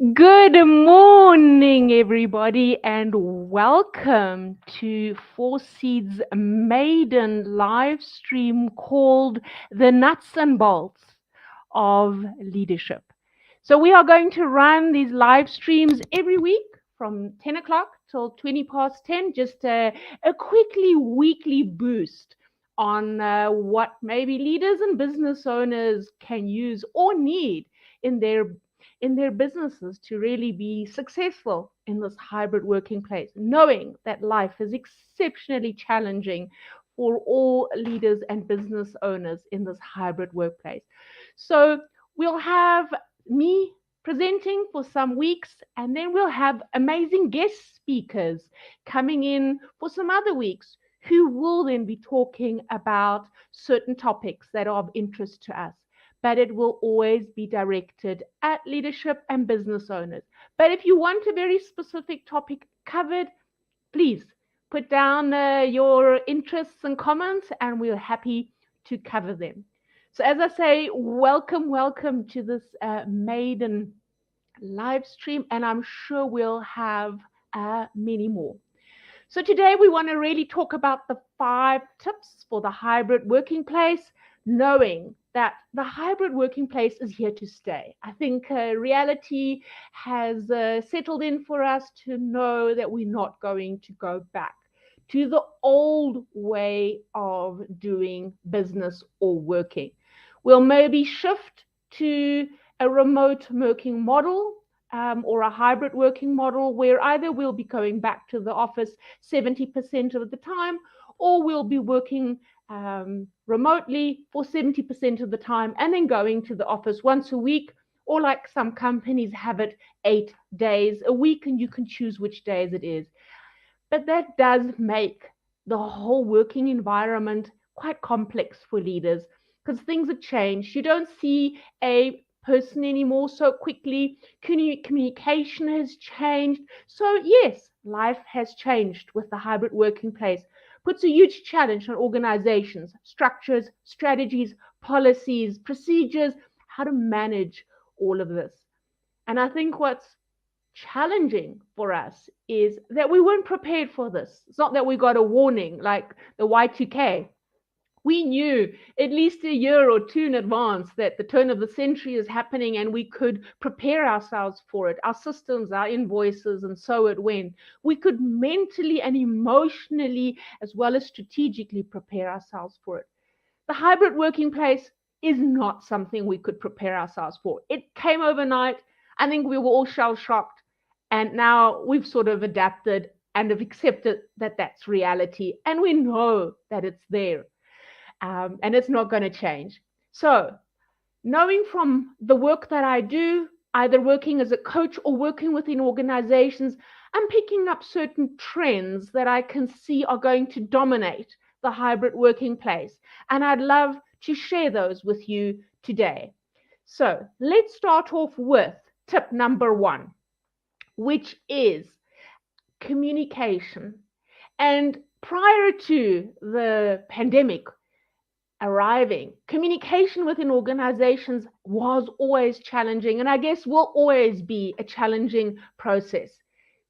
Good morning, everybody, and welcome to Four Seeds maiden live stream called The Nuts and Bolts of Leadership. So, we are going to run these live streams every week from 10 o'clock till 20 past 10, just a quickly weekly boost on what maybe leaders and business owners can use or need in their businesses to really be successful in this hybrid working place, knowing that life is exceptionally challenging for all leaders and business owners in this hybrid workplace. So we'll have me presenting for some weeks, and then we'll have amazing guest speakers coming in for some other weeks who will then be talking about certain topics that are of interest to us, but it will always be directed at leadership and business owners. But if you want a very specific topic covered, please put down your interests and comments, and we're happy to cover them. So, as I say, welcome to this maiden live stream, and I'm sure we'll have many more. So today we want to really talk about the 5 tips for the hybrid working place, knowing that the hybrid working place is here to stay. I think reality has settled in for us to know that we're not going to go back to the old way of doing business or working. We'll maybe shift to a remote working model, or a hybrid working model where either we'll be going back to the office 70% of the time, or we'll be working remotely for 70% of the time and then going to the office once a week, or like some companies have it 8 days a week, and you can choose which days it is. But that does make the whole working environment quite complex for leaders because things have changed. You don't see a person anymore so quickly. Communication has changed. So, yes, life has changed with the hybrid working place. Puts a huge challenge on organizations, structures, strategies, policies, procedures, how to manage all of this. And I think what's challenging for us is that we weren't prepared for this. It's not that we got a warning like the Y2K. We knew at least a year or two in advance that the turn of the century is happening, and we could prepare ourselves for it. Our systems, our invoices, and so it went. We could mentally and emotionally, as well as strategically, prepare ourselves for it. The hybrid working place is not something we could prepare ourselves for. It came overnight. I think we were all shell shocked, and now we've sort of adapted and have accepted that that's reality, and we know that it's there, and it's not going to change. So, knowing from the work that I do, either working as a coach or working within organizations, I'm picking up certain trends that I can see are going to dominate the hybrid working place. And I'd love to share those with you today. So let's start off with tip number 1, which is communication. And prior to the pandemic arriving, communication within organizations was always challenging, and I guess will always be a challenging process.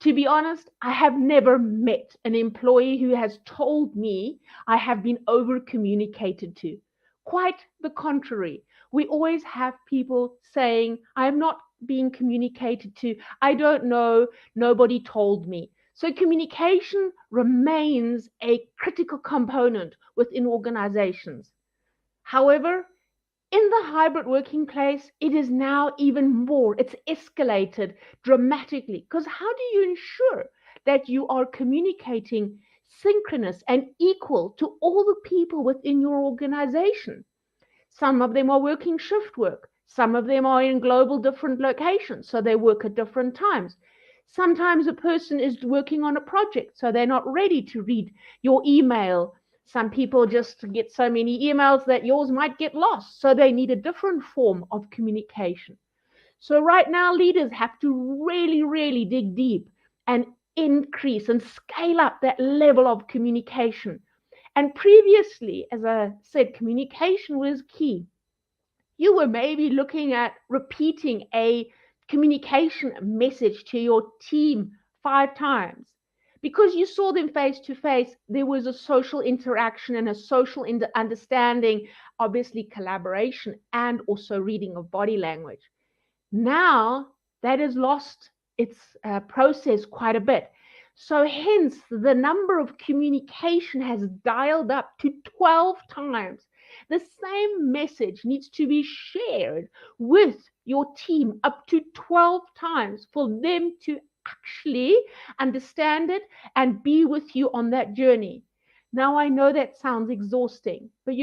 To be honest, I have never met an employee who has told me I have been over communicated to. Quite the contrary. We always have people saying, I am not being communicated to. I don't know. Nobody told me. So communication remains a critical component within organizations. However, in the hybrid working place, it is now even more. It's escalated dramatically because how do you ensure that you are communicating synchronous and equal to all the people within your organization? Some of them are working shift work. Some of them are in global different locations, so they work at different times. Sometimes a person is working on a project, so they're not ready to read your email. Some people just get so many emails that yours might get lost, so they need a different form of communication. So, right now, leaders have to really dig deep and increase and scale up that level of communication. And previously, as I said, communication was key. You were maybe looking at repeating a communication message to your team 5 times? Because you saw them face to face, there was a social interaction and a social understanding, obviously collaboration, and also reading of body language. Now that has lost its process quite a bit. So, hence, the number of communication has dialed up to 12 times. The same message needs to be shared with your team up to 12 times for them to actually understand it and be with you on that journey. Now, I know that sounds exhausting, but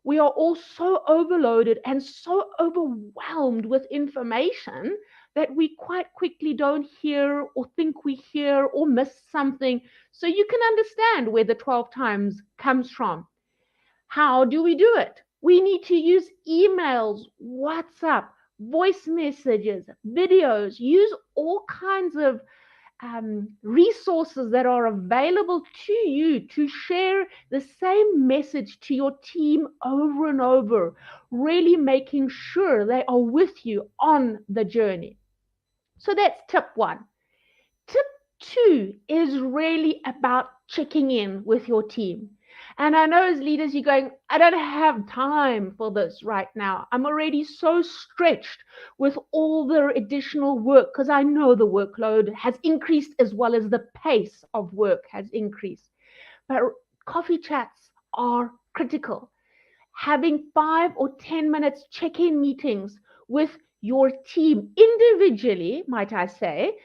we are all so overloaded and so overwhelmed with information that we quite quickly don't hear or think we hear or miss something. So you can understand where the 12 times comes from. How do we do it? We need to use emails, WhatsApp, voice messages, videos, use all kinds of resources that are available to you to share the same message to your team over and over, really making sure they are with you on the journey. So that's tip one. Tip two is really about checking in with your team. And I know as leaders, you're going, I don't have time for this right now. I'm already so stretched with all the additional work because I know the workload has increased as well as the pace of work has increased. But coffee chats are critical. Having 5 or 10 minutes check-in meetings with your team individually, might I say,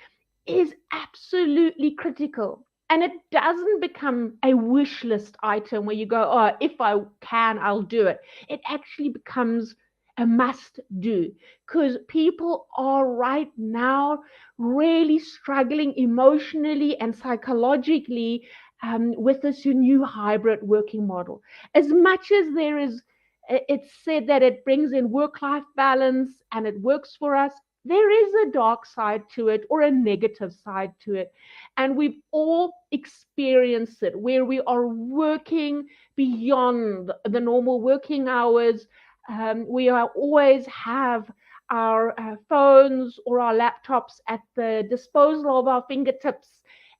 is absolutely critical. And it doesn't become a wish list item where you go, oh, if I can, I'll do it. It actually becomes a must do because people are right now really struggling emotionally and psychologically with this new hybrid working model. As much as it's said that it brings in work-life balance and it works for us, there is a dark side to it or a negative side to it. And we've all experienced it where we are working beyond the normal working hours. We are always have our phones or our laptops at the disposal of our fingertips.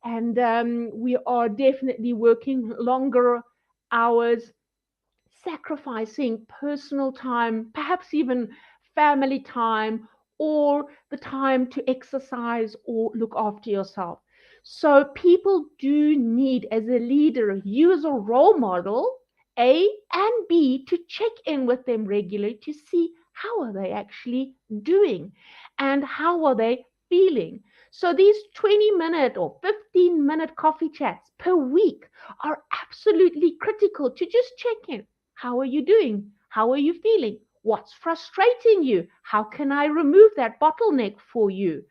And we are definitely working longer hours, sacrificing personal time, perhaps even family time, or the time to exercise or look after yourself. So people do need, as a leader, you as a role model, A, and B, to check in with them regularly to see how are they actually doing and how are they feeling. So these 20-minute or 15-minute coffee chats per week are absolutely critical to just check in. How are you doing? How are you feeling? What's frustrating you? How can I remove that bottleneck for you?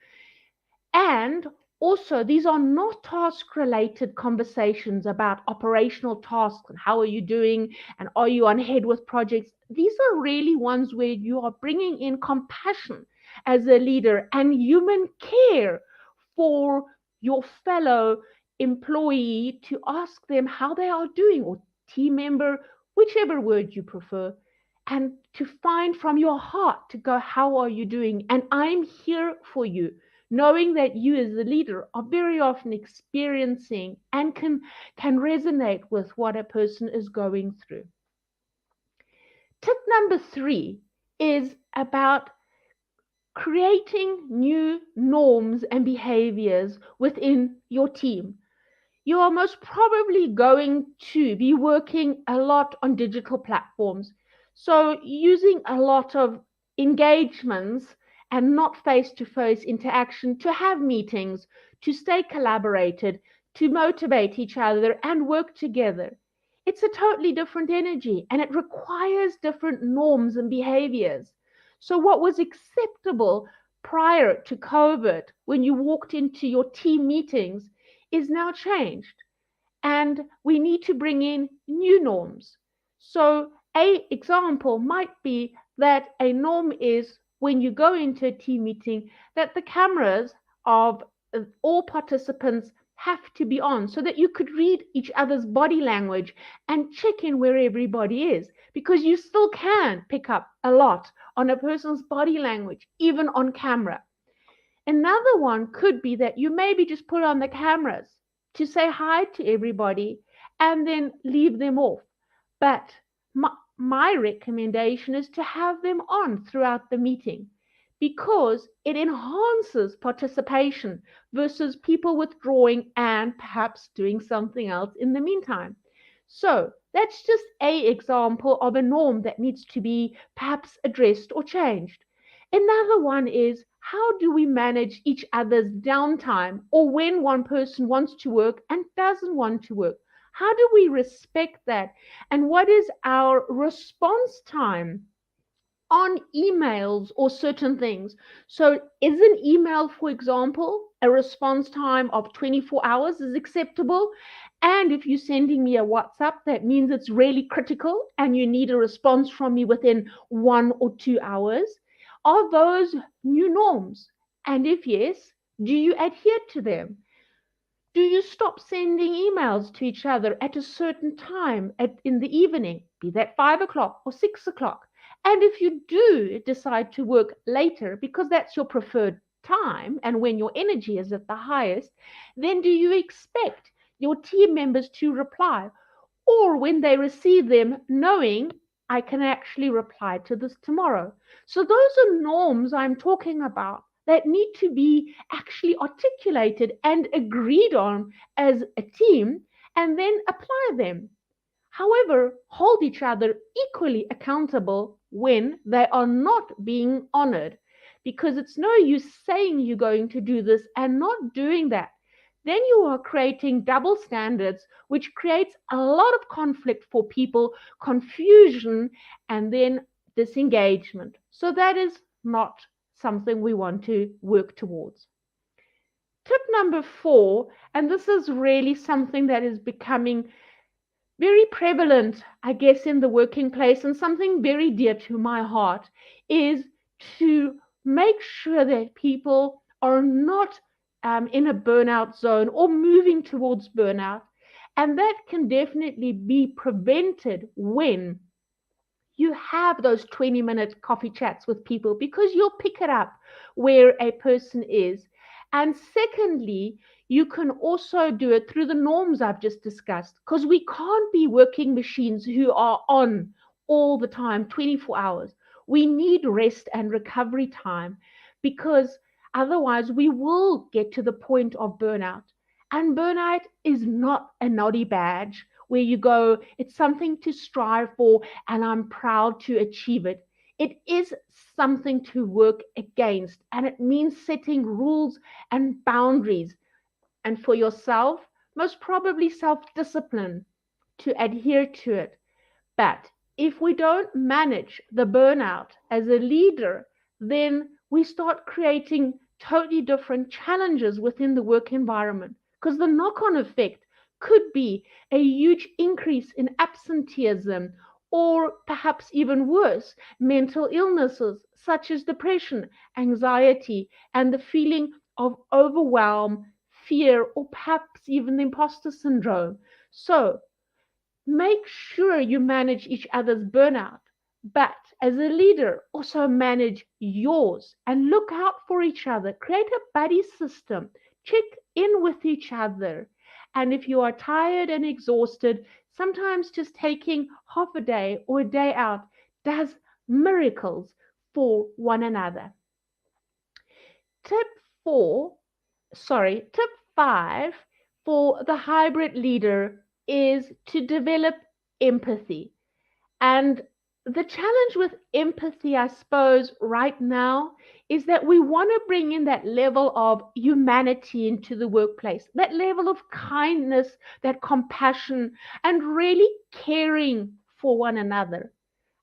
And also, these are not task related conversations about operational tasks and how are you doing and are you on head with projects. These are really ones where you are bringing in compassion as a leader and human care for your fellow employee to ask them how they are doing, or team member, whichever word you prefer, and to find from your heart to go, how are you doing? And I'm here for you, knowing that you as a leader are very often experiencing and can resonate with what a person is going through. Tip number 3 is about creating new norms and behaviors within your team. You are most probably going to be working a lot on digital platforms. So, using a lot of engagements and not face to face interaction to have meetings, to stay collaborated, to motivate each other and work together. It's a totally different energy and it requires different norms and behaviors. So, what was acceptable prior to COVID when you walked into your team meetings is now changed, and we need to bring in new norms. So a example might be that a norm is when you go into a team meeting that the cameras of all participants have to be on so that you could read each other's body language and check in where everybody is, because you still can pick up a lot on a person's body language even on camera. Another one could be that you maybe just put on the cameras to say hi to everybody and then leave them off. But my recommendation is to have them on throughout the meeting because it enhances participation versus people withdrawing and perhaps doing something else in the meantime. So that's just a example of a norm that needs to be perhaps addressed or changed. Another one is how do we manage each other's downtime or when one person wants to work and doesn't want to work? How do we respect that? And what is our response time on emails or certain things? So, is an email, for example, a response time of 24 hours is acceptable? And if you're sending me a WhatsApp, that means it's really critical and you need a response from me within 1 or 2 hours. Are those new norms? And if yes, do you adhere to them? Do you stop sending emails to each other at a certain time in the evening, be that 5 o'clock or 6 o'clock? And if you do decide to work later because that's your preferred time and when your energy is at the highest, then do you expect your team members to reply? Or when they receive them, knowing I can actually reply to this tomorrow. So, those are norms I'm talking about that need to be actually articulated and agreed on as a team and then apply them. However, hold each other equally accountable when they are not being honored. Because it's no use saying you're going to do this and not doing that. Then you are creating double standards, which creates a lot of conflict for people, confusion, and then disengagement. So that is not something we want to work towards. Tip number 4, and this is really something that is becoming very prevalent, I guess, in the working place and something very dear to my heart is to make sure that people are not in a burnout zone or moving towards burnout. And that can definitely be prevented when you have those 20-minute coffee chats with people because you'll pick it up where a person is. And secondly, you can also do it through the norms I've just discussed because we can't be working machines who are on all the time, 24 hours. We need rest and recovery time because otherwise we will get to the point of burnout. And burnout is not a naughty badge where you go, it's something to strive for and I'm proud to achieve it. It is something to work against, and it means setting rules and boundaries. And for yourself, most probably self discipline to adhere to it. But if we don't manage the burnout as a leader, then we start creating totally different challenges within the work environment because the knock on effect could be a huge increase in absenteeism or perhaps even worse, mental illnesses such as depression, anxiety, and the feeling of overwhelm, fear, or perhaps even the imposter syndrome. So, make sure you manage each other's burnout, but as a leader, also manage yours and look out for each other. Create a buddy system, check in with each other. And if you are tired and exhausted, sometimes just taking half a day or a day out does miracles for one another. Tip 4 tip 5 for the hybrid leader is to develop empathy. And the challenge with empathy, I suppose, right now is that we want to bring in that level of humanity into the workplace, that level of kindness, that compassion, and really caring for one another.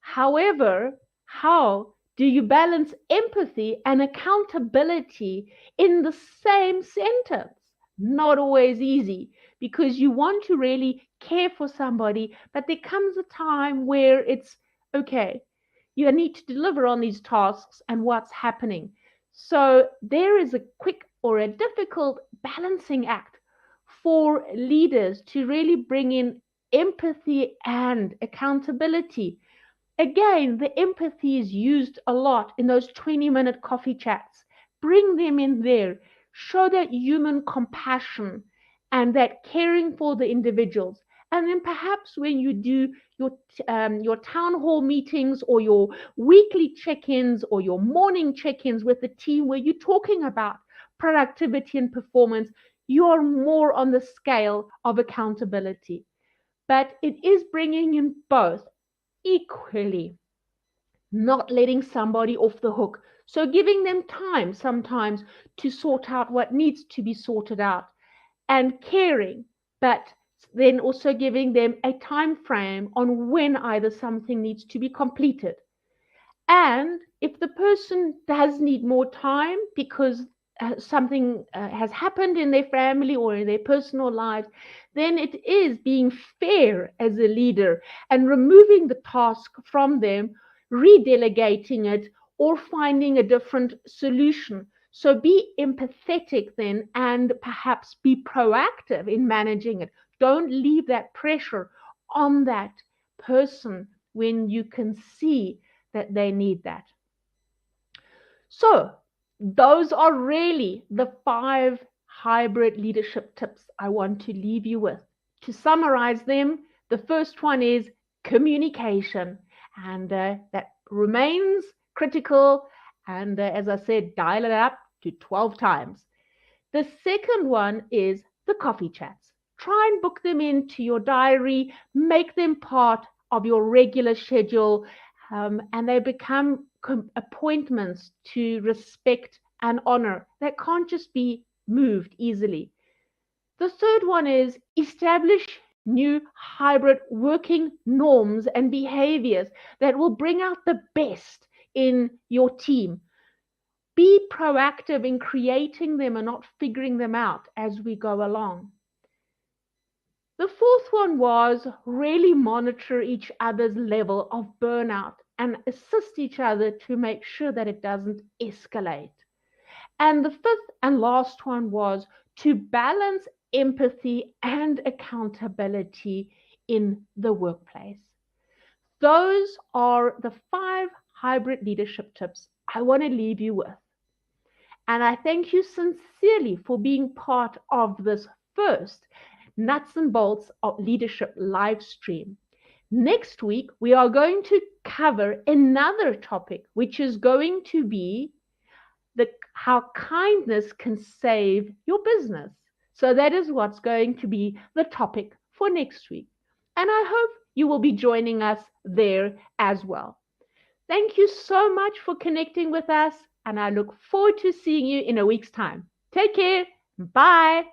However, how do you balance empathy and accountability in the same sentence? Not always easy because you want to really care for somebody, but there comes a time where it's okay, you need to deliver on these tasks and what's happening. So there is a quick or a difficult balancing act for leaders to really bring in empathy and accountability. Again, the empathy is used a lot in those 20-minute coffee chats, bring them in there. Show that human compassion and that caring for the individuals. And then perhaps when you do your town hall meetings or your weekly check-ins or your morning check-ins with the team where you're talking about productivity and performance, you are more on the scale of accountability. But it is bringing in both equally, not letting somebody off the hook. So giving them time sometimes to sort out what needs to be sorted out and caring, but then also giving them a time frame on when either something needs to be completed. And if the person does need more time because something has happened in their family or in their personal lives, then it is being fair as a leader and removing the task from them, redelegating it, or finding a different solution. So be empathetic then and perhaps be proactive in managing it. Don't leave that pressure on that person when you can see that they need that. So, those are really the 5 hybrid leadership tips I want to leave you with. To summarize them, the first one is communication, and that remains critical. And as I said, dial it up to 12 times. The second one is the coffee chats. Try and book them into your diary, make them part of your regular schedule, and they become appointments to respect and honor that can't just be moved easily. The third one is establish new hybrid working norms and behaviors that will bring out the best in your team. Be proactive in creating them and not figuring them out as we go along. The fourth one was really monitor each other's level of burnout and assist each other to make sure that it doesn't escalate. And the fifth and last one was to balance empathy and accountability in the workplace. Those are the 5 hybrid leadership tips I want to leave you with. And I thank you sincerely for being part of this first Nuts and Bolts of Leadership live stream. Next week, we are going to cover another topic, which is going to be how kindness can save your business. So that is what's going to be the topic for next week. And I hope you will be joining us there as well. Thank you so much for connecting with us, and I look forward to seeing you in a week's time. Take care. Bye.